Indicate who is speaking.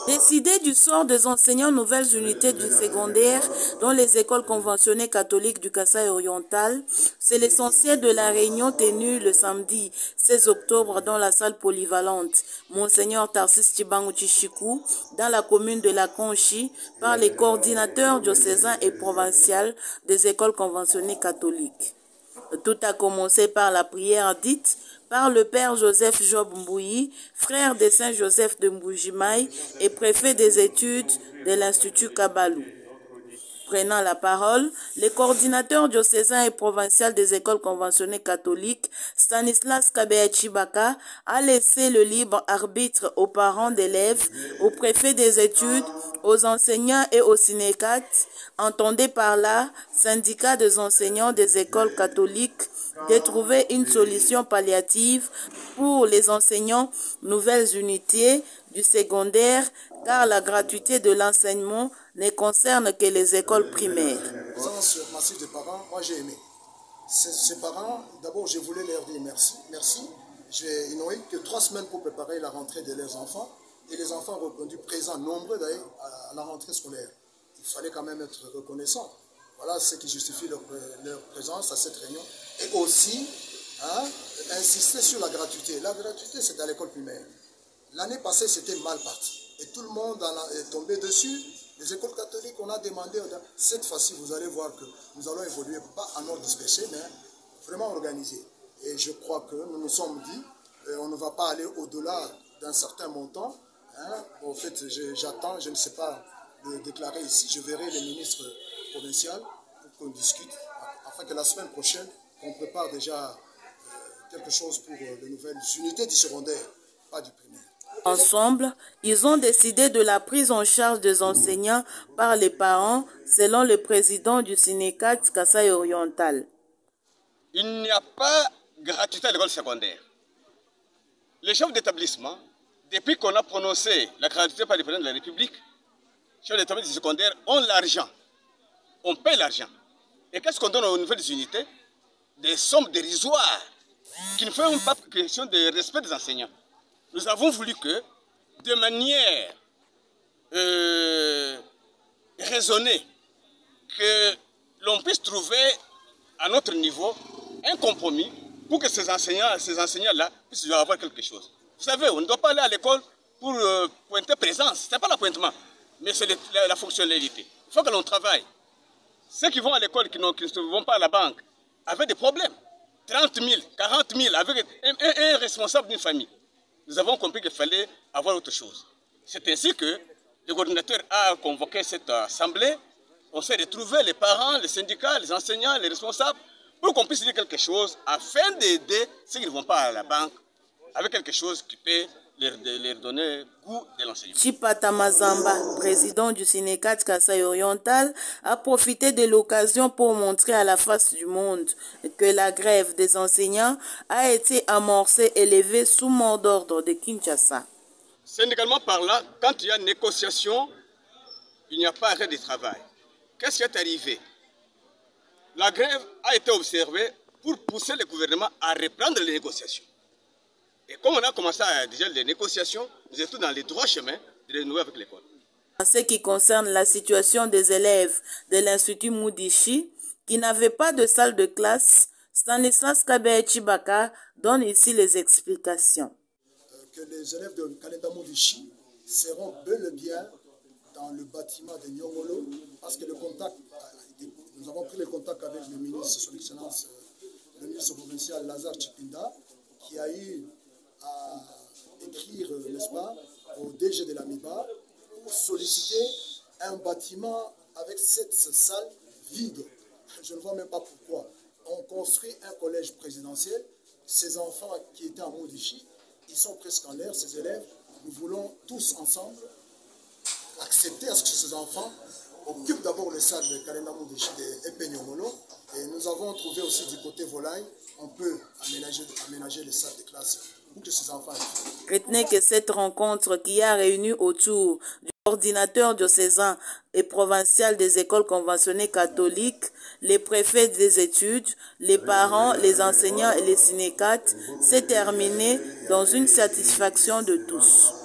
Speaker 1: Décider du sort des enseignants nouvelles unités du secondaire dans les écoles conventionnées catholiques du Kasaï oriental, c'est l'essentiel de la réunion tenue le samedi 16 octobre dans la salle polyvalente Monseigneur Tarsis Tshibangou Tchishikou dans la commune de la Conchi par les coordinateurs diocésains et provinciaux des écoles conventionnées catholiques. Tout a commencé par la prière dite par le père Joseph Job Mbouyi, frère de Saint Joseph de Mboujimaï et préfet des études de l'Institut Kabalou. Prenant la parole, les coordinateurs diocésains et provinciaux des écoles conventionnées catholiques, Stanislas Kabea Chibaka, a laissé le libre arbitre aux parents d'élèves, aux préfets des études, aux enseignants et aux synécates, entendez par là, syndicats des enseignants des écoles catholiques, de trouver une solution palliative pour les enseignants nouvelles unités du secondaire, car la gratuité de l'enseignement ne concerne que les écoles primaires.
Speaker 2: Présence massive des parents, moi j'ai aimé. Ces parents, d'abord je voulais leur dire merci. Merci. Ils n'ont eu que 3 semaines pour préparer la rentrée de leurs enfants. Et les enfants ont répondu présents, nombreux d'ailleurs, à la rentrée scolaire. Il fallait quand même être reconnaissant. Voilà ce qui justifie leur présence à cette réunion. Et aussi, insister sur la gratuité. La gratuité, c'est à l'école primaire. L'année passée, c'était mal parti. Et tout le monde est tombé dessus. Les écoles catholiques, on a demandé, cette fois-ci, vous allez voir que nous allons évoluer, pas en ordre dispersé, mais vraiment organisé. Et je crois que nous nous sommes dit, on ne va pas aller au-delà d'un certain montant. En fait, j'attends, je ne sais pas de déclarer ici, je verrai les ministres provinciaux pour qu'on discute, afin que la semaine prochaine, on prépare déjà quelque chose pour les nouvelles unités du secondaire, pas du primaire.
Speaker 1: Ensemble, ils ont décidé de la prise en charge des enseignants par les parents, selon le président du Sénécat Kasaï oriental.
Speaker 3: Il n'y a pas gratuité à l'école secondaire. Les chefs d'établissement, depuis qu'on a prononcé la gratuité par le président de la République, les chefs d'établissement secondaires ont l'argent. On paie l'argent. Et qu'est-ce qu'on donne aux nouvelles unités? Des sommes dérisoires qui ne font pas question de respect des enseignants. Nous avons voulu que, de manière raisonnée, que l'on puisse trouver à notre niveau un compromis pour que ces enseignants-là puissent avoir quelque chose. Vous savez, on ne doit pas aller à l'école pour pointer présence. Ce n'est pas l'appointement, mais c'est la fonctionnalité. Il faut que l'on travaille. Ceux qui vont à l'école, qui ne vont pas à la banque, avaient des problèmes. 30 000, 40 000, avec un responsable d'une famille. Nous avons compris qu'il fallait avoir autre chose. C'est ainsi que le coordinateur a convoqué cette assemblée. On s'est retrouvés, les parents, les syndicats, les enseignants, les responsables, pour qu'on puisse dire quelque chose afin d'aider ceux qui ne vont pas à la banque avec quelque chose qui peut leur donner goût de l'enseignement.
Speaker 1: Chipata Mazamba, président du Sénécat Kasaï oriental, a profité de l'occasion pour montrer à la face du monde que la grève des enseignants a été amorcée et levée sous mot d'ordre de Kinshasa.
Speaker 3: Syndicalement parlant, quand il y a négociation, il n'y a pas arrêt de travail. Qu'est-ce qui est arrivé? La grève a été observée pour pousser le gouvernement à reprendre les négociations. Et comme on a commencé déjà les négociations, nous étions dans les droits chemins de renouer avec l'école.
Speaker 1: En ce qui concerne la situation des élèves de l'Institut Moudichi, qui n'avaient pas de salle de classe, Stanislas Kabea Chibaka donne ici les explications.
Speaker 2: Que les élèves de Kalenda Moudichi seront bel et bien dans le bâtiment de Nyongolo, parce que nous avons pris le contact avec le ministre, son Excellence, le ministre provincial Lazare Chipinda, qui a eu à écrire, n'est-ce pas, au DG de la MIBA pour solliciter un bâtiment avec cette salle vide. Je ne vois même pas pourquoi. On construit un collège présidentiel. Ces enfants qui étaient à Moudichi, ils sont presque en l'air, ces élèves. Nous voulons tous ensemble accepter à ce que ces enfants occupent d'abord les salles de Kalenda Moudichi et Penyomolo. Et nous avons trouvé aussi du côté volaille, on peut aménager les salles de classe pour que ces enfants...
Speaker 1: Retenez que cette rencontre qui a réuni autour du coordinateur diocésain et provincial des écoles conventionnées catholiques, les préfets des études, les parents, les enseignants et les syndicats s'est terminée dans une satisfaction de tous.